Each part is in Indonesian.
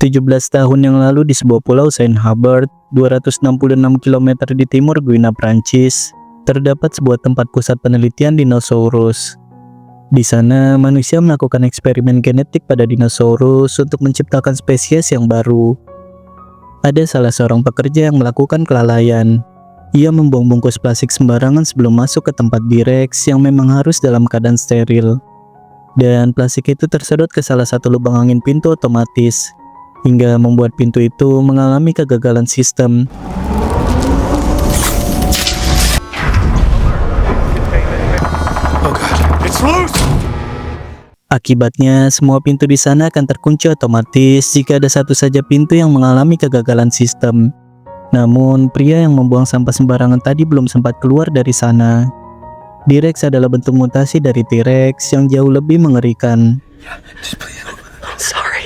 ...17 tahun yang lalu di sebuah pulau Saint Hubert, 266 km di timur Guinea, Prancis, terdapat sebuah tempat pusat penelitian dinosaurus. Di sana, manusia melakukan eksperimen genetik pada dinosaurus untuk menciptakan spesies yang baru. Ada salah seorang pekerja yang melakukan kelalaian. Ia membuang bungkus plastik sembarangan sebelum masuk ke tempat T-Rex yang memang harus dalam keadaan steril. Dan plastik itu tersedot ke salah satu lubang angin pintu otomatis, hingga membuat pintu itu mengalami kegagalan sistem. Akibatnya, semua pintu di sana akan terkunci otomatis jika ada satu saja pintu yang mengalami kegagalan sistem. Namun, pria yang membuang sampah sembarangan tadi belum sempat keluar dari sana. T-Rex adalah bentuk mutasi dari T-Rex yang jauh lebih mengerikan. Sorry.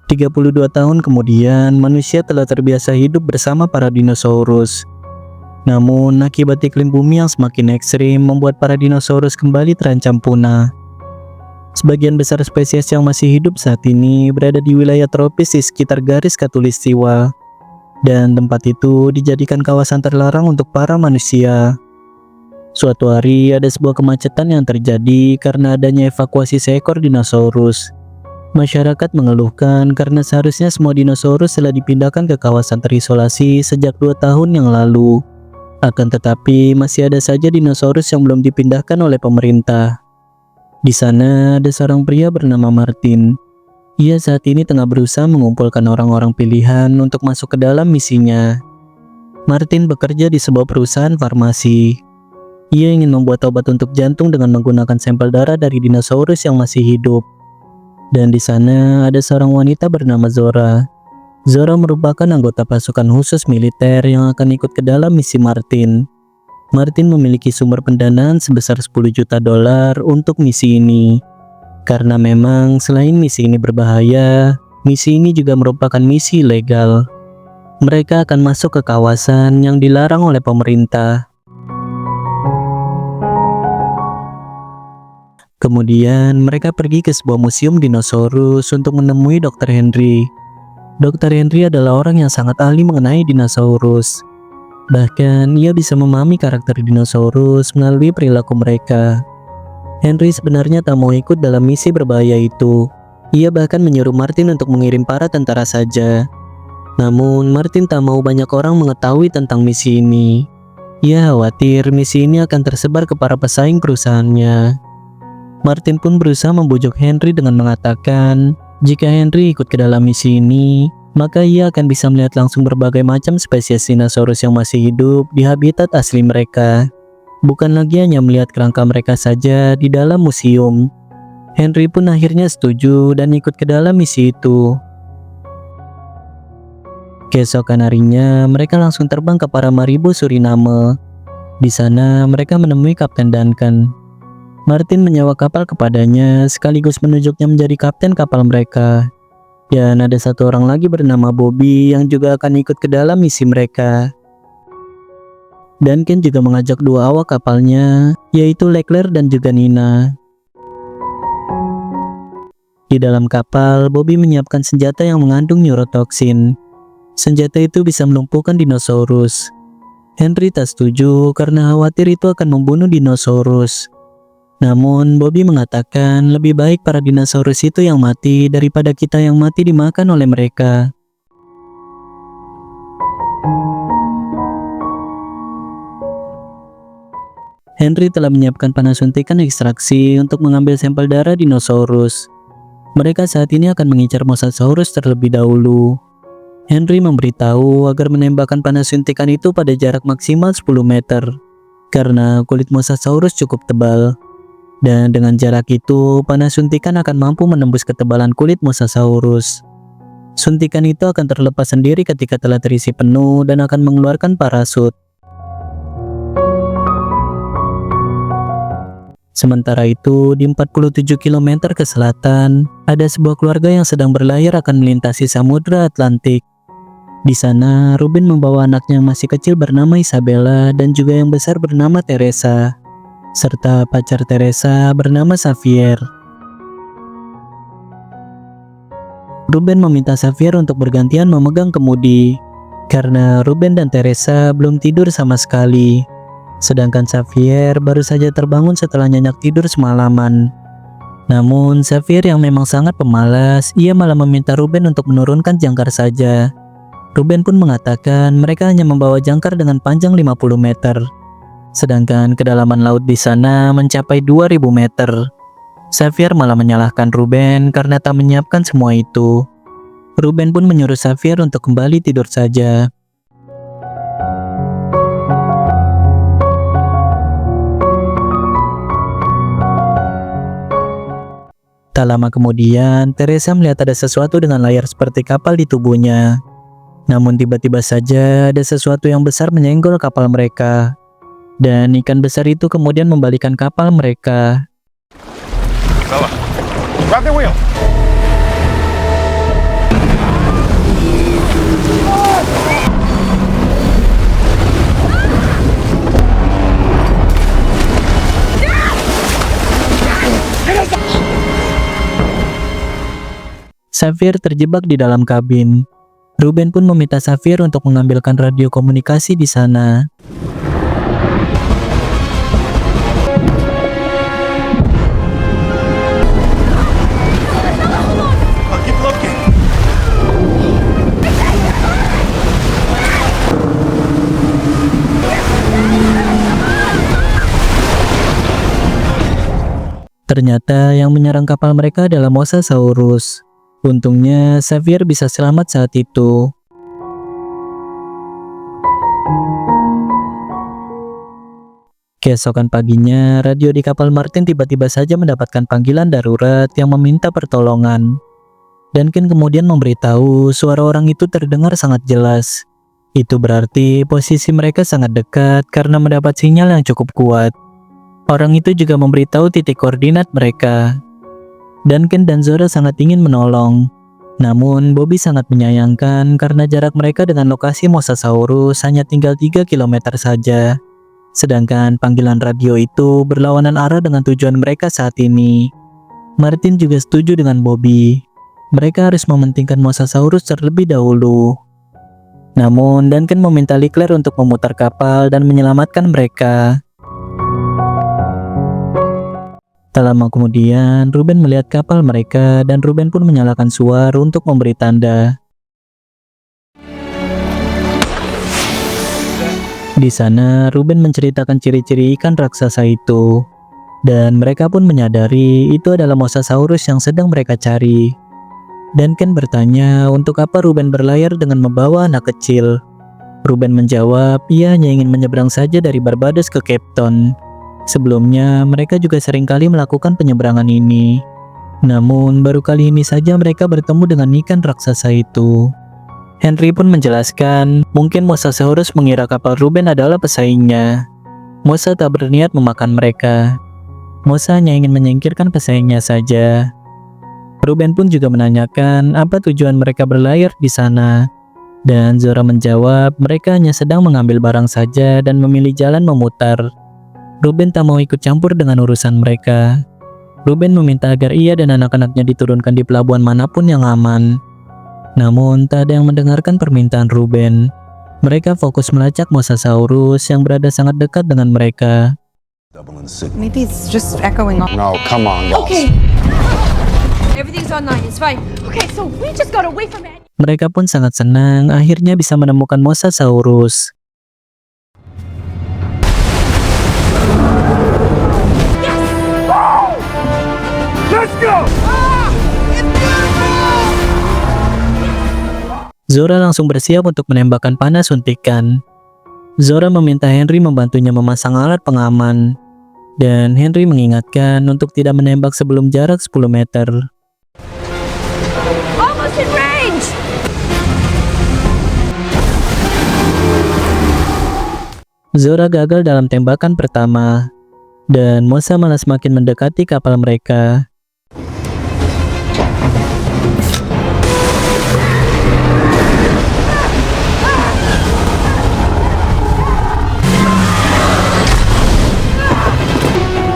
32 tahun kemudian, manusia telah terbiasa hidup bersama para dinosaurus. Namun, akibat iklim bumi yang semakin ekstrim membuat para dinosaurus kembali terancam punah. Sebagian besar spesies yang masih hidup saat ini berada di wilayah tropis di sekitar garis khatulistiwa, dan tempat itu dijadikan kawasan terlarang untuk para manusia. Suatu hari, ada sebuah kemacetan yang terjadi karena adanya evakuasi seekor dinosaurus. Masyarakat mengeluhkan karena seharusnya semua dinosaurus telah dipindahkan ke kawasan terisolasi sejak 2 tahun yang lalu. Akan tetapi, masih ada saja dinosaurus yang belum dipindahkan oleh pemerintah. Di sana ada seorang pria bernama Martin. Ia saat ini tengah berusaha mengumpulkan orang-orang pilihan untuk masuk ke dalam misinya. Martin bekerja di sebuah perusahaan farmasi. Ia ingin membuat obat untuk jantung dengan menggunakan sampel darah dari dinosaurus yang masih hidup. Dan di sana ada seorang wanita bernama Zora. Zora merupakan anggota pasukan khusus militer yang akan ikut ke dalam misi Martin. Martin memiliki sumber pendanaan sebesar 10 juta dolar untuk misi ini. Karena memang selain misi ini berbahaya, misi ini juga merupakan misi ilegal. Mereka akan masuk ke kawasan yang dilarang oleh pemerintah. Kemudian mereka pergi ke sebuah museum dinosaurus untuk menemui Dr. Henry. Dr. Henry adalah orang yang sangat ahli mengenai dinosaurus. Bahkan ia bisa memahami karakter dinosaurus melalui perilaku mereka. Henry sebenarnya tak mau ikut dalam misi berbahaya itu. Ia bahkan menyuruh Martin untuk mengirim para tentara saja. Namun Martin tak mau banyak orang mengetahui tentang misi ini. Ia khawatir misi ini akan tersebar ke para pesaing perusahaannya. Martin pun berusaha membujuk Henry dengan mengatakan, jika Henry ikut ke dalam misi ini, maka ia akan bisa melihat langsung berbagai macam spesies dinosaurus yang masih hidup di habitat asli mereka. Bukan lagi hanya melihat kerangka mereka saja di dalam museum. Henry pun akhirnya setuju dan ikut ke dalam misi itu. Keesokan harinya, mereka langsung terbang ke Paramaribo, Suriname. Di sana, mereka menemui Kapten Duncan. Martin menyewa kapal kepadanya sekaligus menunjuknya menjadi kapten kapal mereka. Dan ada satu orang lagi bernama Bobby yang juga akan ikut ke dalam misi mereka. Duncan juga mengajak 2 awak kapalnya, yaitu Leclerc dan juga Nina. Di dalam kapal, Bobby menyiapkan senjata yang mengandung neurotoxin. Senjata itu bisa melumpuhkan dinosaurus. Henry tak setuju karena khawatir itu akan membunuh dinosaurus. Namun Bobby mengatakan lebih baik para dinosaurus itu yang mati daripada kita yang mati dimakan oleh mereka. Henry telah menyiapkan panah suntikan ekstraksi untuk mengambil sampel darah dinosaurus. Mereka saat ini akan mengincar Mosasaurus terlebih dahulu. Henry memberitahu agar menembakkan panah suntikan itu pada jarak maksimal 10 meter karena kulit Mosasaurus cukup tebal. Dan dengan jarak itu, panah suntikan akan mampu menembus ketebalan kulit Mosasaurus. Suntikan itu akan terlepas sendiri ketika telah terisi penuh dan akan mengeluarkan parasut. Sementara itu, di 47 km ke selatan, ada sebuah keluarga yang sedang berlayar akan melintasi Samudra Atlantik. Di sana, Ruben membawa anaknya yang masih kecil bernama Isabella dan juga yang besar bernama Teresa, serta pacar Teresa bernama Xavier. Ruben meminta Xavier untuk bergantian memegang kemudi, karena Ruben dan Teresa belum tidur sama sekali. Sedangkan Xavier baru saja terbangun setelah nyenyak tidur semalaman. Namun Xavier yang memang sangat pemalas, ia malah meminta Ruben untuk menurunkan jangkar saja. Ruben pun mengatakan mereka hanya membawa jangkar dengan panjang 50 meter. Sedangkan kedalaman laut di sana mencapai 2000 meter. Xavier malah menyalahkan Ruben karena tak menyiapkan semua itu. Ruben pun menyuruh Xavier untuk kembali tidur saja. Tak lama kemudian, Teresa melihat ada sesuatu dengan layar seperti kapal di tubuhnya. Namun tiba-tiba saja ada sesuatu yang besar menyenggol kapal mereka. Dan ikan besar itu kemudian membalikan kapal mereka. Bella, grab the wheel. Xavier terjebak di dalam kabin. Ruben pun meminta Xavier untuk mengambilkan radio komunikasi di sana. Keep looking. Ternyata yang menyerang kapal mereka adalah Mosasaurus. Untungnya Xavier bisa selamat saat itu. Keesokan paginya, radio di kapal Martin tiba-tiba saja mendapatkan panggilan darurat yang meminta pertolongan. Duncan kemudian memberitahu suara orang itu terdengar sangat jelas. Itu berarti posisi mereka sangat dekat karena mendapat sinyal yang cukup kuat. Orang itu juga memberitahu titik koordinat mereka. Duncan dan Zora sangat ingin menolong. Namun Bobby sangat menyayangkan karena jarak mereka dengan lokasi Mosasaurus hanya tinggal 3 km saja. Sedangkan panggilan radio itu berlawanan arah dengan tujuan mereka saat ini. Martin juga setuju dengan Bobby. Mereka harus mementingkan Mosasaurus terlebih dahulu. Namun Duncan meminta Leclerc untuk memutar kapal dan menyelamatkan mereka. Tak lama kemudian, Ruben melihat kapal mereka dan Ruben pun menyalakan suar untuk memberi tanda. Di sana, Ruben menceritakan ciri-ciri ikan raksasa itu. Dan mereka pun menyadari itu adalah Mosasaurus yang sedang mereka cari. Duncan bertanya untuk apa Ruben berlayar dengan membawa anak kecil. Ruben menjawab ia hanya ingin menyeberang saja dari Barbados ke Cape Town. Sebelumnya, mereka juga seringkali melakukan penyeberangan ini. Namun, baru kali ini saja mereka bertemu dengan ikan raksasa itu. Henry pun menjelaskan, mungkin Mosasaurus mengira kapal Ruben adalah pesaingnya. Mosa tak berniat memakan mereka. Mosa hanya ingin menyingkirkan pesaingnya saja. Ruben pun juga menanyakan apa tujuan mereka berlayar di sana. Dan Zora menjawab, mereka hanya sedang mengambil barang saja dan memilih jalan memutar. Ruben tak mau ikut campur dengan urusan mereka. Ruben meminta agar ia dan anak-anaknya diturunkan di pelabuhan manapun yang aman. Namun, tak ada yang mendengarkan permintaan Ruben. Mereka fokus melacak Mosasaurus yang berada sangat dekat dengan mereka. Maybe it's just echoing. No, come on, guys. Okay. Everything's online. It's fine. Okay, so we just got away from it. Mereka pun sangat senang akhirnya bisa menemukan Mosasaurus. Let's go! Zora langsung bersiap untuk menembakkan panah suntikan. Zora meminta Henry membantunya memasang alat pengaman. Dan Henry mengingatkan untuk tidak menembak sebelum jarak 10 meter. Almost in range! Zora gagal dalam tembakan pertama. Dan Mosa malah semakin mendekati kapal mereka.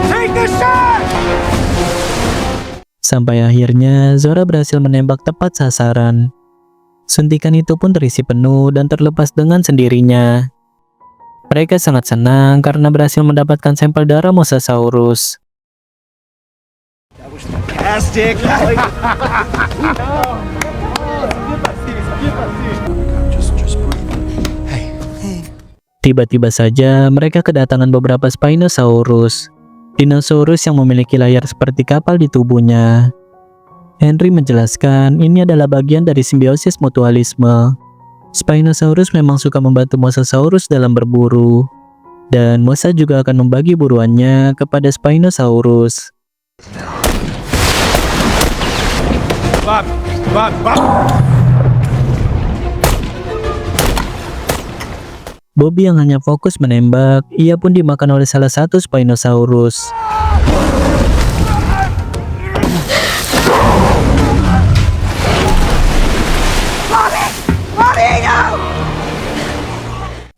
Take the shot! Sampai akhirnya Zora berhasil menembak tepat sasaran. Suntikan itu pun terisi penuh dan terlepas dengan sendirinya. Mereka sangat senang karena berhasil mendapatkan sampel darah Mosasaurus. Fantastic! Just breathe. Hey. Tiba-tiba saja mereka kedatangan beberapa Spinosaurus, dinosaurus yang memiliki layar seperti kapal di tubuhnya. Henry menjelaskan ini adalah bagian dari simbiosis mutualisme. Spinosaurus memang suka membantu Mosasaurus dalam berburu, dan Mosa juga akan membagi buruannya kepada Spinosaurus. Bob! Bob! Bob! Bobby yang hanya fokus menembak, ia pun dimakan oleh salah satu Spinosaurus.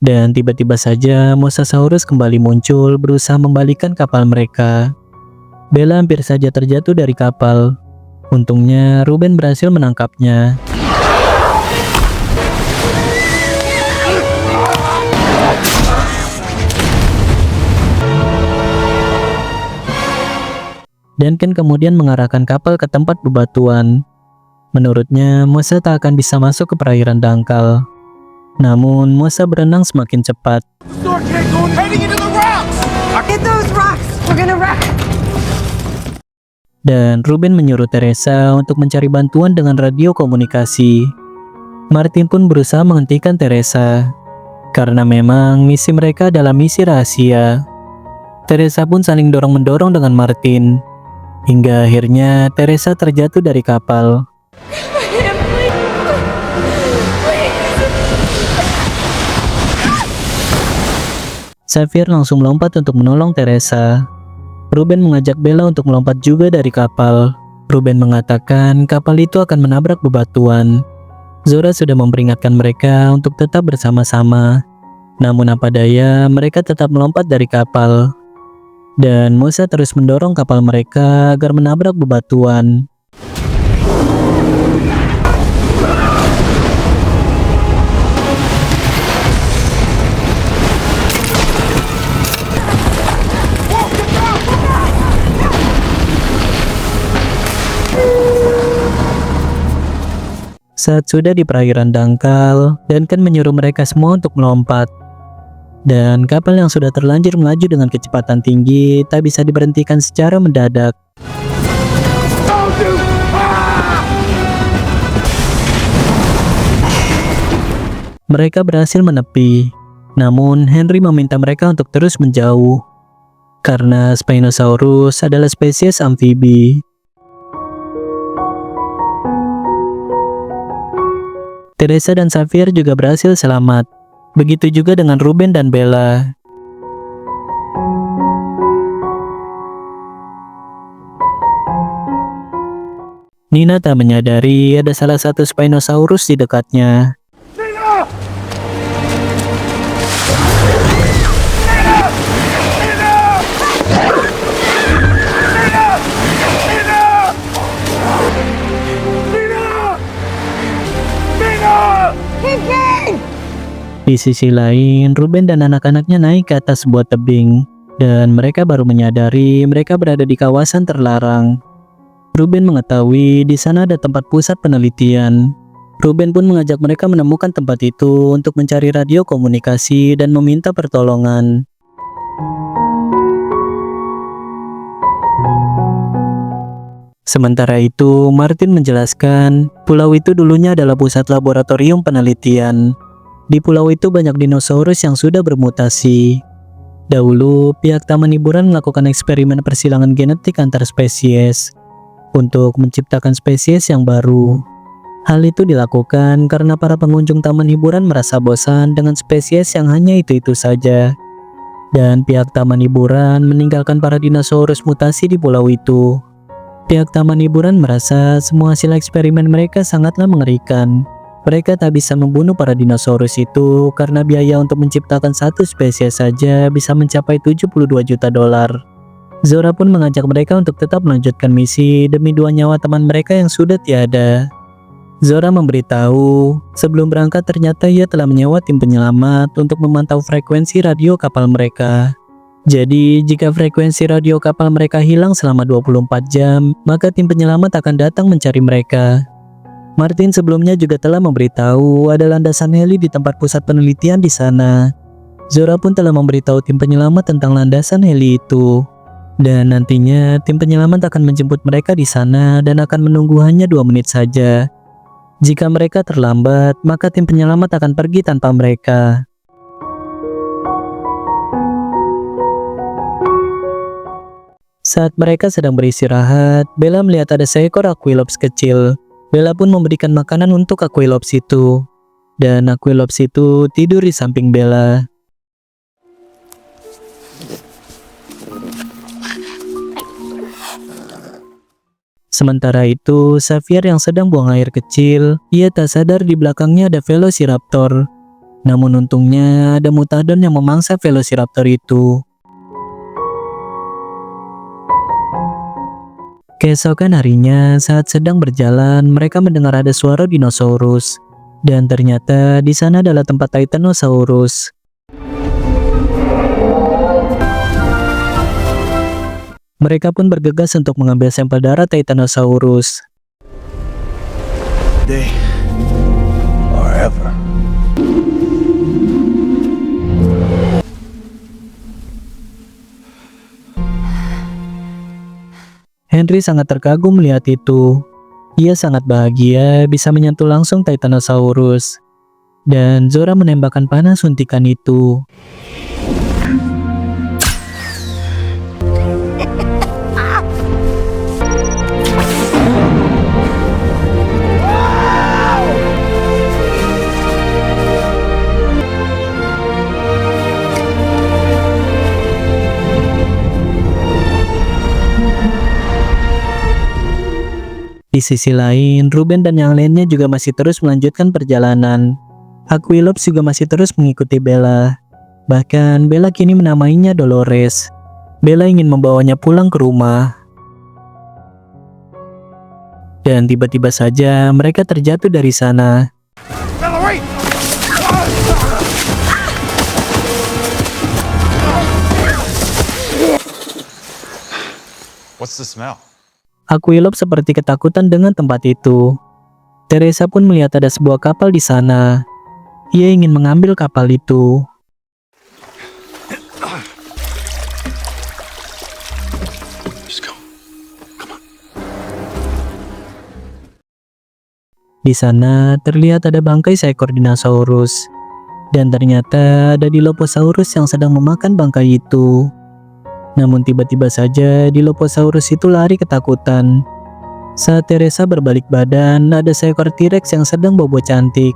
Dan tiba-tiba saja Mosasaurus kembali muncul berusaha membalikan kapal mereka. Bella hampir saja terjatuh dari kapal. Untungnya Ruben berhasil menangkapnya. Dan Ken kemudian mengarahkan kapal ke tempat bebatuan. Menurutnya, Mosa tak akan bisa masuk ke perairan dangkal. Namun, Mosa berenang semakin cepat. Store can't go heading into the rocks! Get those rocks! We're gonna wreck! Dan Ruben menyuruh Teresa untuk mencari bantuan dengan radio komunikasi. Martin pun berusaha menghentikan Teresa, karena memang misi mereka adalah misi rahasia. Teresa pun saling dorong-mendorong dengan Martin, hingga akhirnya Teresa terjatuh dari kapal. Xavier langsung melompat untuk menolong Teresa. Ruben mengajak Bella untuk melompat juga dari kapal. Ruben mengatakan kapal itu akan menabrak bebatuan. Zora sudah memperingatkan mereka untuk tetap bersama-sama. Namun apa daya, mereka tetap melompat dari kapal. Dan Mosa terus mendorong kapal mereka agar menabrak bebatuan. Saat sudah di perairan dangkal, Duncan menyuruh mereka semua untuk melompat. Dan kapal yang sudah terlanjur melaju dengan kecepatan tinggi tak bisa diberhentikan secara mendadak. Mereka berhasil menepi, namun Henry meminta mereka untuk terus menjauh, karena Spinosaurus adalah spesies amfibi. Teresa dan Xavier juga berhasil selamat. Begitu juga dengan Ruben dan Bella. Nina tak menyadari ada salah satu Spinosaurus di dekatnya. Di sisi lain, Ruben dan anak-anaknya naik ke atas sebuah tebing, dan mereka baru menyadari mereka berada di kawasan terlarang. Ruben mengetahui di sana ada tempat pusat penelitian. Ruben pun mengajak mereka menemukan tempat itu untuk mencari radio komunikasi dan meminta pertolongan. Sementara itu, Martin menjelaskan, pulau itu dulunya adalah pusat laboratorium penelitian. Di pulau itu banyak dinosaurus yang sudah bermutasi. Dahulu, pihak Taman Hiburan melakukan eksperimen persilangan genetik antar spesies untuk menciptakan spesies yang baru. Hal itu dilakukan karena para pengunjung taman hiburan merasa bosan dengan spesies yang hanya itu-itu saja. Dan pihak taman hiburan meninggalkan para dinosaurus mutasi di pulau itu. Pihak taman hiburan merasa semua hasil eksperimen mereka sangatlah mengerikan. Mereka tak bisa membunuh para dinosaurus itu karena biaya untuk menciptakan satu spesies saja bisa mencapai 72 juta dolar. Zora pun mengajak mereka untuk tetap melanjutkan misi demi 2 nyawa teman mereka yang sudah tiada. Zora memberitahu, sebelum berangkat ternyata ia telah menyewa tim penyelamat untuk memantau frekuensi radio kapal mereka. Jadi, jika frekuensi radio kapal mereka hilang selama 24 jam, maka tim penyelamat akan datang mencari mereka. Martin sebelumnya juga telah memberitahu ada landasan heli di tempat pusat penelitian di sana. Zora pun telah memberitahu tim penyelamat tentang landasan heli itu. Dan nantinya tim penyelamat akan menjemput mereka di sana dan akan menunggu hanya 2 menit saja. Jika mereka terlambat, maka tim penyelamat akan pergi tanpa mereka. Saat mereka sedang beristirahat, Bella melihat ada seekor Aquilops kecil. Bella pun memberikan makanan untuk Aquilops itu. Dan Aquilops itu tidur di samping Bella. Sementara itu, Xavier yang sedang buang air kecil, ia tak sadar di belakangnya ada Velociraptor. Namun untungnya ada Mutadon yang memangsa Velociraptor itu. Keesokan harinya, saat sedang berjalan, mereka mendengar ada suara dinosaurus. Dan ternyata di sana adalah tempat Titanosaurus. Mereka pun bergegas untuk mengambil sampel darah Titanosaurus. They are ever. Henry sangat terkagum melihat itu. Ia sangat bahagia bisa menyentuh langsung Titanosaurus. Dan Zora menembakkan panah suntikan itu. Di sisi lain, Ruben dan yang lainnya juga masih terus melanjutkan perjalanan. Aquilops juga masih terus mengikuti Bella. Bahkan Bella kini menamainya Dolores. Bella ingin membawanya pulang ke rumah. Dan tiba-tiba saja mereka terjatuh dari sana. Bella, wait! What's the smell? Aquilops seperti ketakutan dengan tempat itu. Teresa pun melihat ada sebuah kapal di sana. Ia ingin mengambil kapal itu. Just go. Come on. Di sana terlihat ada bangkai seekor dinosaurus. Dan ternyata ada Dilophosaurus yang sedang memakan bangkai itu. Namun tiba-tiba saja Dilophosaurus itu lari ketakutan. Saat Teresa berbalik badan, ada seekor T-Rex yang sedang bobo cantik.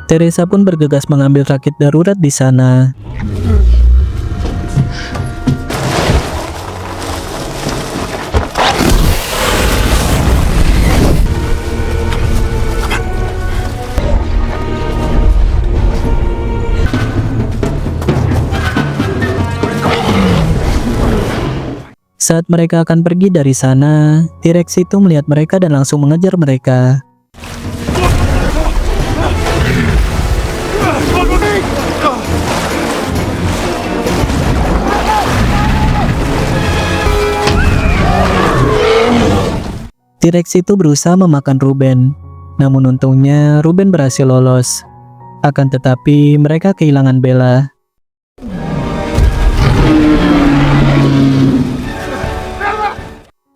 Teresa pun bergegas mengambil rakit darurat di sana. Saat mereka akan pergi dari sana, T-Rex itu melihat mereka dan langsung mengejar mereka. T-Rex itu berusaha memakan Ruben, namun untungnya Ruben berhasil lolos. Akan tetapi mereka kehilangan Bella.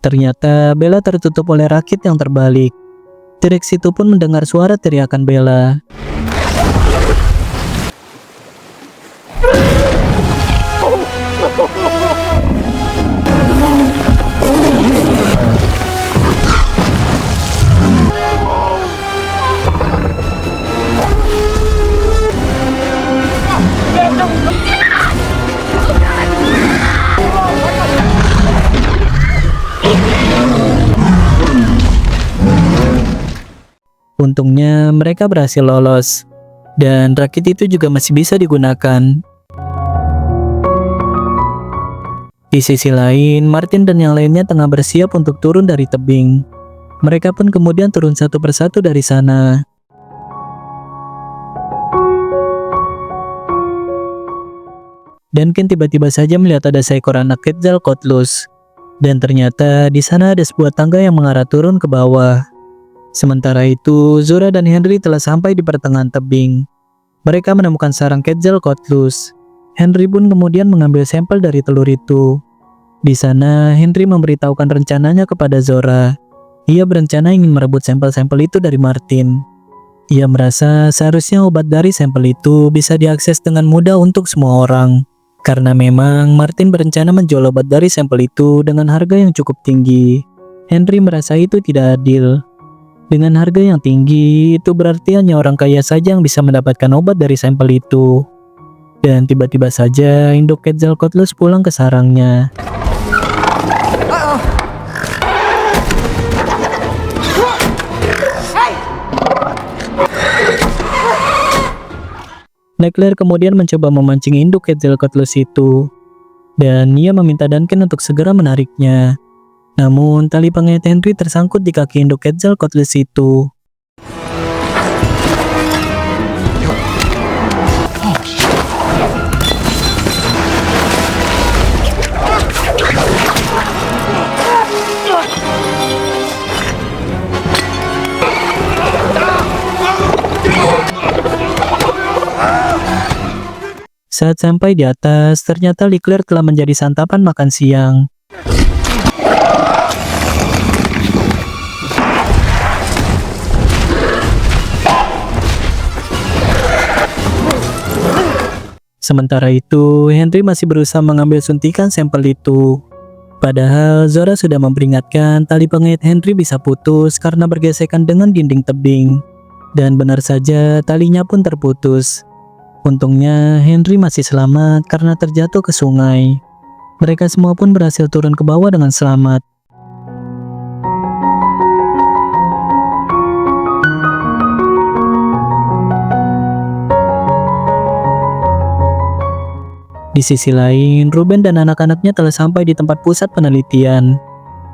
Ternyata Bella tertutup oleh rakit yang terbalik. T-Rex itu pun mendengar suara teriakan Bella. Untungnya mereka berhasil lolos, dan rakit itu juga masih bisa digunakan. Di sisi lain, Martin dan yang lainnya tengah bersiap untuk turun dari tebing. Mereka pun kemudian turun satu persatu dari sana. Dan Ken tiba-tiba saja melihat ada seekor anak Quetzalcoatlus. Dan ternyata di sana ada sebuah tangga yang mengarah turun ke bawah. Sementara itu, Zora dan Henry telah sampai di pertengahan tebing. Mereka menemukan sarang Quetzalcoatlus. Henry pun kemudian mengambil sampel dari telur itu. Di sana, Henry memberitahukan rencananya kepada Zora. Ia berencana ingin merebut sampel-sampel itu dari Martin. Ia merasa seharusnya obat dari sampel itu bisa diakses dengan mudah untuk semua orang. Karena memang Martin berencana menjual obat dari sampel itu dengan harga yang cukup tinggi. Henry merasa itu tidak adil. Dengan harga yang tinggi, itu berarti hanya orang kaya saja yang bisa mendapatkan obat dari sampel itu. Dan tiba-tiba saja induk Quetzalcoatlus pulang ke sarangnya. Leclerc kemudian mencoba memancing induk Quetzalcoatlus itu, dan ia meminta Duncan untuk segera menariknya. Namun, tali pengait Henry tersangkut di kaki induk Quetzalcoatlus itu. Saat sampai di atas, ternyata Leclerc telah menjadi santapan makan siang. Sementara itu, Henry masih berusaha mengambil suntikan sampel itu. Padahal Zora sudah memperingatkan tali pengait Henry bisa putus karena bergesekan dengan dinding tebing. Dan benar saja, talinya pun terputus. Untungnya Henry masih selamat karena terjatuh ke sungai. Mereka semua pun berhasil turun ke bawah dengan selamat. Di sisi lain, Ruben dan anak-anaknya telah sampai di tempat pusat penelitian.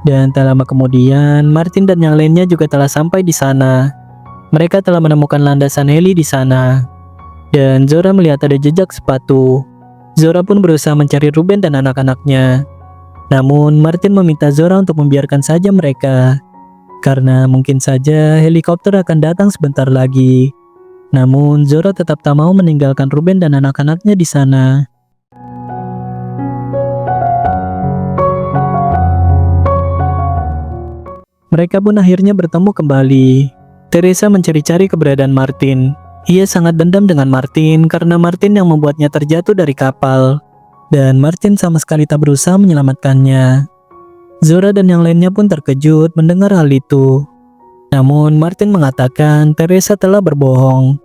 Dan tak lama kemudian, Martin dan yang lainnya juga telah sampai di sana. Mereka telah menemukan landasan heli di sana. Dan Zora melihat ada jejak sepatu. Zora pun berusaha mencari Ruben dan anak-anaknya. Namun Martin meminta Zora untuk membiarkan saja mereka. Karena mungkin saja helikopter akan datang sebentar lagi. Namun Zora tetap tak mau meninggalkan Ruben dan anak-anaknya di sana. Mereka pun akhirnya bertemu kembali. Teresa mencari-cari keberadaan Martin. Ia sangat dendam dengan Martin karena Martin yang membuatnya terjatuh dari kapal. Dan Martin sama sekali tak berusaha menyelamatkannya. Zora dan yang lainnya pun terkejut mendengar hal itu. Namun Martin mengatakan Teresa telah berbohong.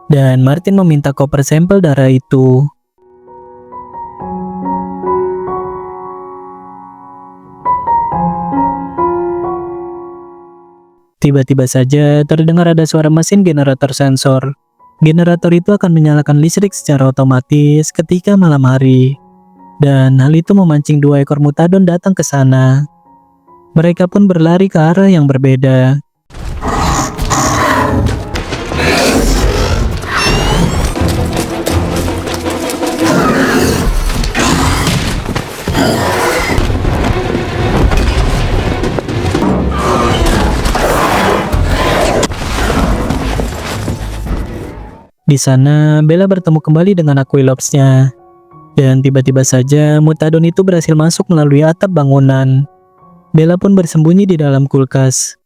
Dan Martin meminta koper sampel darah itu. Tiba-tiba saja terdengar ada suara mesin generator sensor. Generator itu akan menyalakan listrik secara otomatis ketika malam hari. Dan hal itu memancing 2 ekor mutadon datang ke sana. Mereka pun berlari ke arah yang berbeda. Di sana, Bella bertemu kembali dengan Aquilops-nya. Dan tiba-tiba saja, mutadon itu berhasil masuk melalui atap bangunan. Bella pun bersembunyi di dalam kulkas.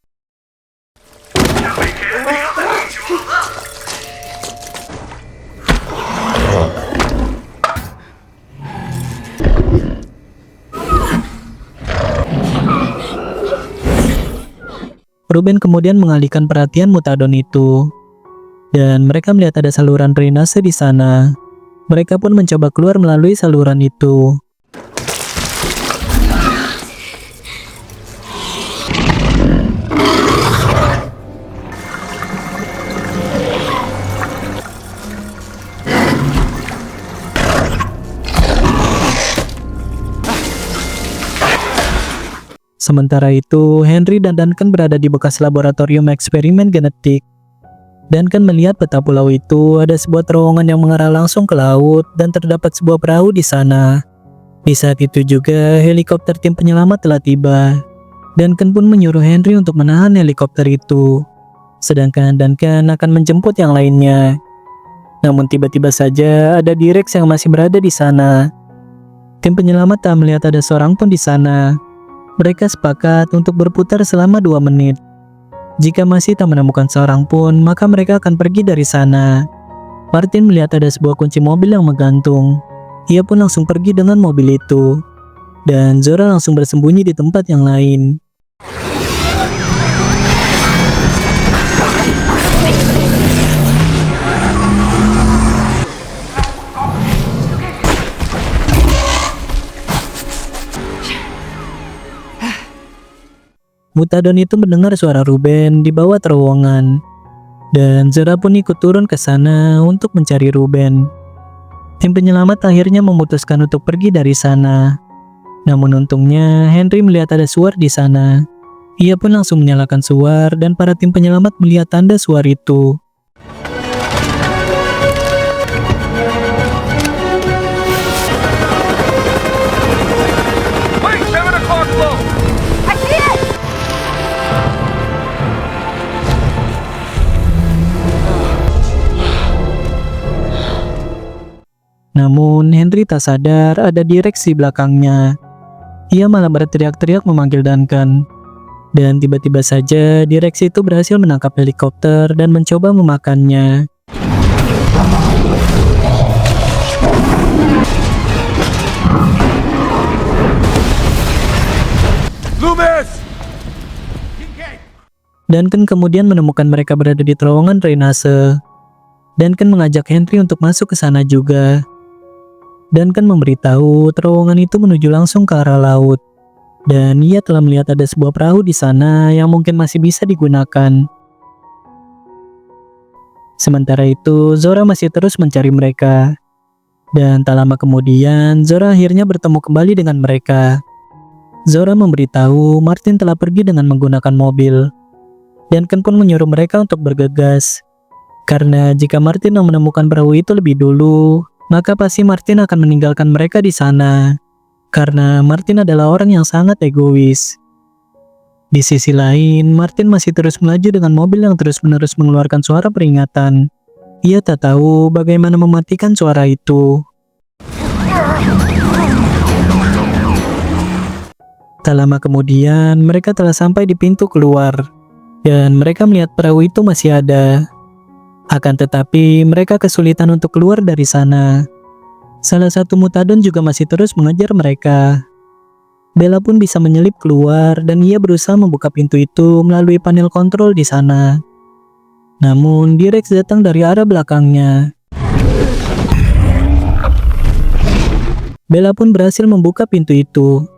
Ruben kemudian mengalihkan perhatian Mutadon itu, dan mereka melihat ada saluran drainase di sana. Mereka pun mencoba keluar melalui saluran itu. Sementara itu, Henry dan Duncan berada di bekas laboratorium eksperimen genetik. Duncan melihat peta pulau itu ada sebuah terowongan yang mengarah langsung ke laut dan terdapat sebuah perahu di sana. Di saat itu juga, helikopter tim penyelamat telah tiba. Duncan pun menyuruh Henry untuk menahan helikopter itu. Sedangkan Duncan akan menjemput yang lainnya. Namun tiba-tiba saja ada T-Rex yang masih berada di sana. Tim penyelamat tak melihat ada seorang pun di sana. Mereka sepakat untuk berputar selama 2 menit. Jika masih tak menemukan seorang pun, maka mereka akan pergi dari sana. Martin melihat ada sebuah kunci mobil yang menggantung. Ia pun langsung pergi dengan mobil itu. Dan Zora langsung bersembunyi di tempat yang lain. Mutadon itu mendengar suara Ruben di bawah terowongan, dan Zora pun ikut turun ke sana untuk mencari Ruben. Tim penyelamat akhirnya memutuskan untuk pergi dari sana. Namun untungnya Henry melihat ada suar di sana. Ia pun langsung menyalakan suar dan para tim penyelamat melihat tanda suar itu. Wait, 7 o'clock low. I see it! Namun Henry tak sadar ada T-Rex di belakangnya. Ia malah berteriak-teriak memanggil Duncan. Dan tiba-tiba saja T-Rex itu berhasil menangkap helikopter dan mencoba memakannya. Loomis! Duncan kemudian menemukan mereka berada di terowongan drainase. Duncan mengajak Henry untuk masuk ke sana juga. Duncan memberitahu terowongan itu menuju langsung ke arah laut. Dan ia telah melihat ada sebuah perahu di sana yang mungkin masih bisa digunakan. Sementara itu, Zora masih terus mencari mereka. Dan tak lama kemudian, Zora akhirnya bertemu kembali dengan mereka. Zora memberitahu Martin telah pergi dengan menggunakan mobil. Duncan pun menyuruh mereka untuk bergegas. Karena jika Martin yang menemukan perahu itu lebih dulu, maka pasti Martin akan meninggalkan mereka di sana. Karena Martin adalah orang yang sangat egois. Di sisi lain, Martin masih terus melaju dengan mobil yang terus-menerus mengeluarkan suara peringatan. Ia tak tahu bagaimana mematikan suara itu. Tak lama kemudian, mereka telah sampai di pintu keluar. Dan mereka melihat perahu itu masih ada. Akan tetapi, mereka kesulitan untuk keluar dari sana. Salah satu Mutadon juga masih terus mengejar mereka. Bella pun bisa menyelip keluar dan ia berusaha membuka pintu itu melalui panel kontrol di sana. Namun, T-Rex datang dari arah belakangnya. Bella pun berhasil membuka pintu itu.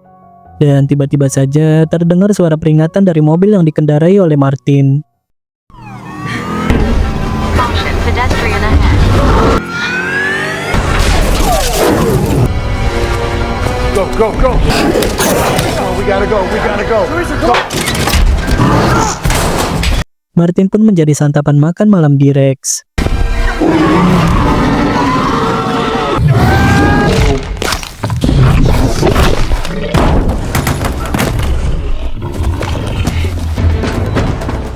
Dan tiba-tiba saja terdengar suara peringatan dari mobil yang dikendarai oleh Martin. Caution, pedestrian ahead. Go, go, go! Oh, we gotta go, we gotta go. Go. Martin pun menjadi santapan makan malam T-Rex.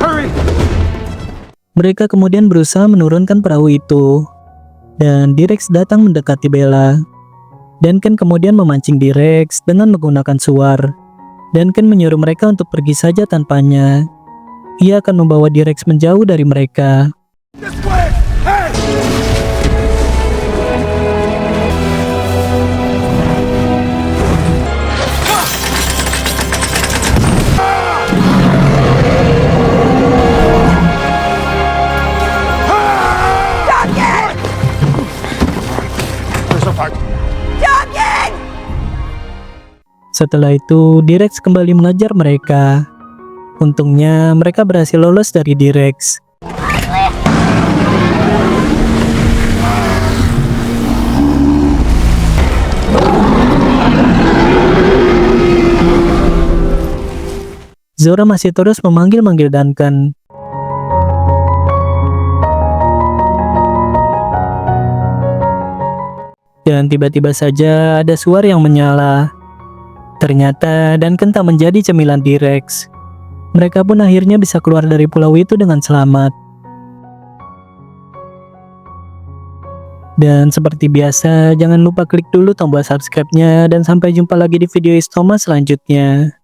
Hurry! Mereka kemudian berusaha menurunkan perahu itu. Dan T-Rex datang mendekati Bella. Duncan kemudian memancing T-Rex dengan menggunakan suar. Duncan menyuruh mereka untuk pergi saja tanpanya. Ia akan membawa D-Rex menjauh dari mereka. This way! Hey! There's no fight. Setelah itu, D-Rex kembali mengajar mereka. Untungnya, mereka berhasil lolos dari D-Rex. Zora masih terus memanggil-manggil Duncan. Dan tiba-tiba saja ada suara yang menyala. Ternyata Duncan tak menjadi cemilan D-Rex. Mereka pun akhirnya bisa keluar dari pulau itu dengan selamat. Dan seperti biasa, jangan lupa klik dulu tombol subscribe-nya dan sampai jumpa lagi di video Istoma selanjutnya.